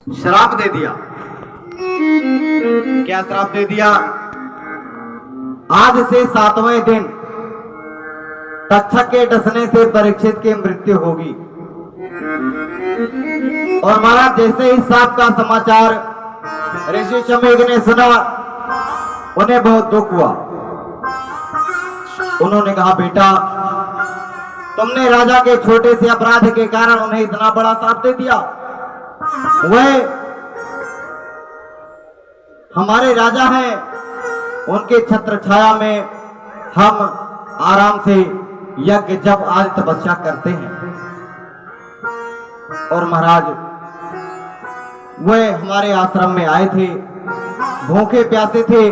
श्राप दे दिया। क्या श्राप दे दिया? आज से 7वें दिन तक्षक के डसने से परीक्षित की मृत्यु होगी। और महाराज जैसे ही सांप का समाचार ऋषि शमीक ने सुना, उन्हें बहुत दुख हुआ। उन्होंने कहा, बेटा तुमने राजा के छोटे से अपराध के कारण उन्हें इतना बड़ा श्राप दे दिया। वह हमारे राजा हैं, उनके छत्र छाया में हम आराम से यज्ञ जब आज तपस्या करते हैं। और महाराज वह हमारे आश्रम में आए थे, भूखे प्यासे थे,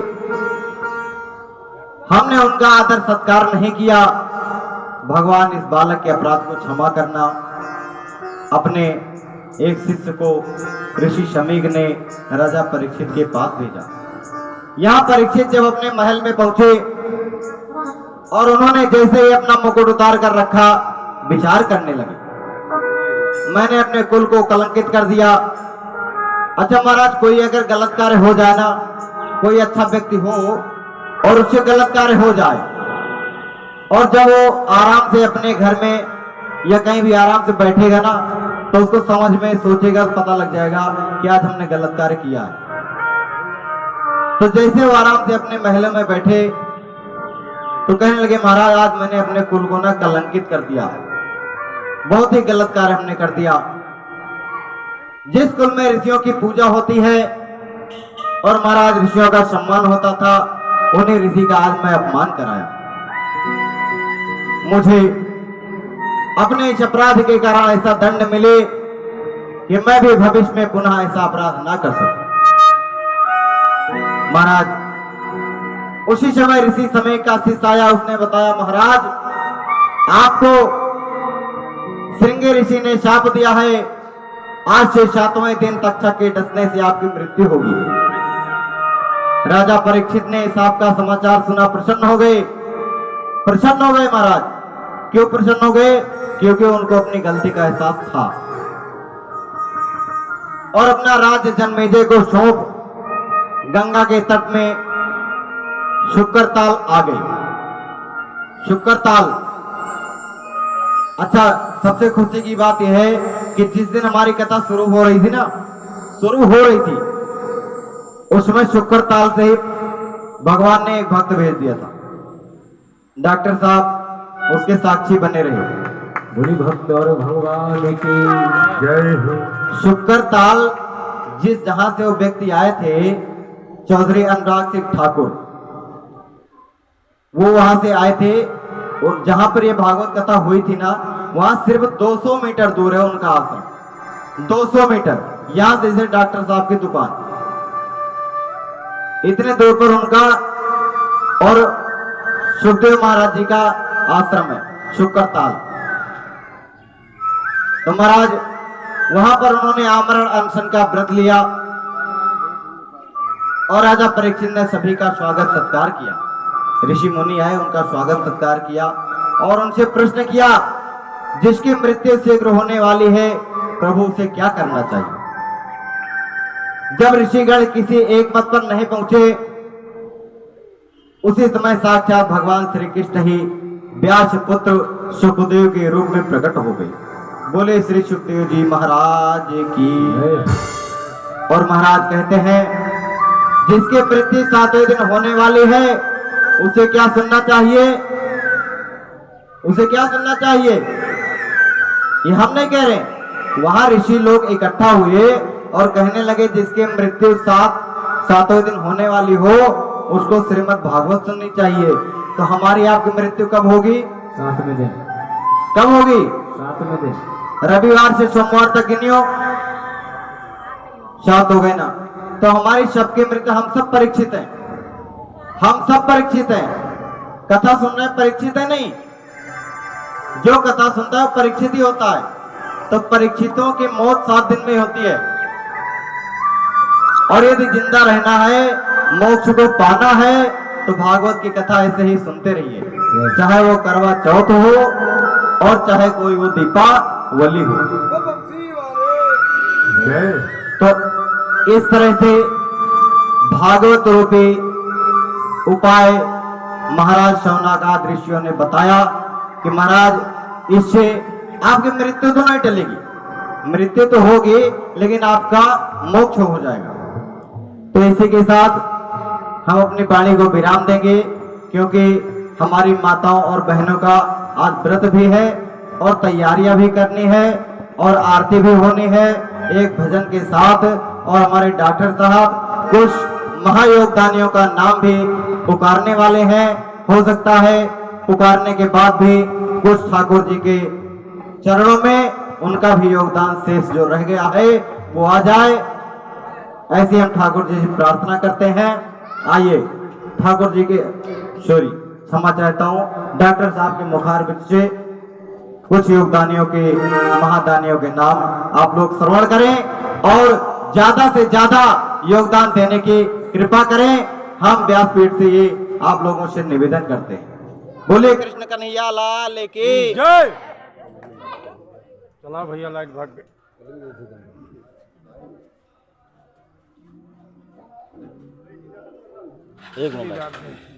हमने उनका आदर सत्कार नहीं किया। भगवान इस बालक के अपराध को क्षमा करना। अपने एक शिष्य को ऋषि शमीक ने राजा परीक्षित के पास भेजा। यहाँ परीक्षित जब अपने महल में पहुंचे और उन्होंने जैसे ही अपना मुकुट उतार कर रखा, विचार करने लगे, मैंने अपने कुल को कलंकित कर दिया। अच्छा महाराज, कोई अगर गलत कार्य हो जाए ना, कोई अच्छा व्यक्ति हो और उससे गलत कार्य हो जाए, और जब वो आराम से अपने घर में या कहीं भी आराम से बैठेगा ना, तो उसको समझ में सोचेगा, पता लग जाएगा कि आज हमने गलत कार्य किया है। तो जैसे वो आराम से अपने महल में बैठे तो कहने लगे, महाराज आज मैंने अपने कुल को ना कलंकित कर दिया, बहुत ही गलत कार्य हमने कर दिया। जिस कुल में ऋषियों की पूजा होती है और महाराज ऋषियों का सम्मान होता था, उन्हें ऋषि का आज मैं अपमान कराया। मुझे अपने इस अपराध के कारण ऐसा दंड मिले कि मैं भी भविष्य में पुनः ऐसा अपराध ना कर सकूं। महाराज उसी समय ऋषि समय का शिष्य आया, उसने बताया, महाराज आपको श्रृंगी ऋषि ने शाप दिया है, आज से 7वें दिन तक्षक के डसने से आपकी मृत्यु होगी। राजा परीक्षित ने शाप का समाचार सुना, प्रसन्न हो गए। महाराज क्यों प्रसन्न हो गए? क्योंकि उनको अपनी गलती का एहसास था और अपना राज्य जन्मेजय को सौंप गंगा के तट में शुक्रताल आ गए। शुक्रताल, अच्छा सबसे खुशी की बात यह है कि जिस दिन हमारी कथा शुरू हो रही थी उसमें शुक्रताल से ही भगवान ने एक भक्त भेज दिया था। डॉक्टर साहब उसके साक्षी बने रहे। बुरी भक्त और भगवान की जय हो। शुक्रताल जहां से वो व्यक्ति आए थे, चौधरी अनुराग सिंह ठाकुर, वो वहां से आए थे। और जहां पर ये भागवत कथा हुई थी ना, वहां सिर्फ 200 मीटर दूर है उनका आश्रम। 200 मीटर यहां से जैसे डॉक्टर साहब की दुकान, इतने दूर पर उनका और सुखदेव महाराज जी का आश्रम है शुक्रताल। तो महाराज वहां पर उन्होंने आमरण अनशन का व्रत लिया और राजा परीक्षित ने सभी का स्वागत सत्कार किया। ऋषि मुनि आए, उनका स्वागत सत्कार किया और उनसे प्रश्न किया, जिसकी मृत्यु शीघ्र होने वाली है, प्रभु उसे क्या करना चाहिए? जब ऋषिगण किसी एक मत पर नहीं पहुंचे, उसी समय साक्षात भगवान श्री कृष्ण ही व्यास पुत्र सुखदेव के रूप में प्रकट हो गए। बोले श्री सुखदेव जी महाराज की। और महाराज कहते हैं, जिसकी मृत्यु 7वें दिन होने वाली है, उसे क्या सुनना चाहिए? उसे क्या सुनना चाहिए? ये हम नहीं कह रहे। वहां ऋषि लोग इकट्ठा हुए और कहने लगे, जिसकी मृत्यु 7वें दिन होने वाली हो, उसको श्रीमद् भागवत सुननी चाहिए। तो हमारी आपकी मृत्यु कब होगी? 7वें दिन। कब होगी? 7वें दिन। रविवार से सोमवार तक गिनियो, 7 हो गए ना। तो हमारी सबकी मृत्यु, हम सब परीक्षित हैं, हम सब परीक्षित हैं। कथा सुन रहे परीक्षित है नहीं? जो कथा सुनता है परीक्षित ही होता है। तो परीक्षितों की मौत 7 दिन में होती है। और यदि जिंदा रहना है, मोक्ष को पाना है, तो भागवत की कथा ऐसे ही सुनते रहिए, चाहे वो करवा चौथ हो और चाहे कोई वो दीपावली हो। तो इस तरह से भागवत रूपी उपाय महाराज शौनकादि ऋषियों ने बताया कि महाराज इससे आपकी मृत्यु तो नहीं टलेगी, मृत्यु तो होगी लेकिन आपका मोक्ष हो जाएगा। तो इसी के साथ हम अपनी वाणी को विराम देंगे, क्योंकि हमारी माताओं और बहनों का आज व्रत भी है और तैयारियां भी करनी है और आरती भी होनी है एक भजन के साथ। और हमारे डॉक्टर साहब कुछ महायोगदानियों का नाम भी पुकारने वाले हैं। हो सकता है पुकारने के बाद भी कुछ ठाकुर जी के चरणों में उनका भी योगदान शेष जो रह गया है वो आ जाए, ऐसी हम ठाकुर जी से प्रार्थना करते हैं। आइए ठाकुर जी के सॉरी क्षमा चाहता हूँ, डॉक्टर साहब के मुखारबिंद से कुछ योगदानियों के महादानियों के नाम आप लोग श्रवण करें और ज्यादा से ज्यादा योगदान देने की कृपा करें। हम व्यासपीठ से ये आप लोगों से निवेदन करते हैं। बोले कृष्ण कन्हैया लाल की जय। चला भैया लाइट भाग गई। एक मिनट।